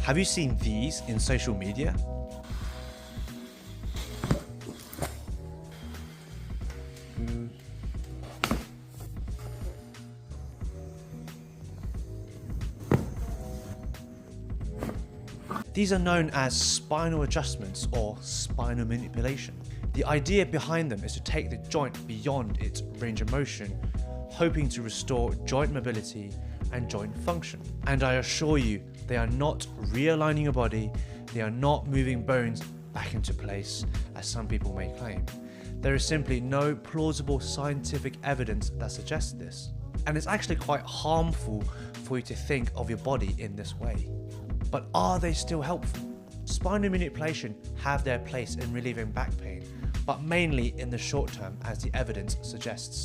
Have you seen these in social media? These are known as spinal adjustments or spinal manipulation. The idea behind them is to take the joint beyond its range of motion, hoping to restore joint mobility and joint function. And I assure you, they are not realigning your body, they are not moving bones back into place, as some people may claim. There is simply no plausible scientific evidence that suggests this. And it's actually quite harmful for you to think of your body in this way. But are they still helpful? Spinal manipulation have their place in relieving back pain, but mainly in the short term, as the evidence suggests.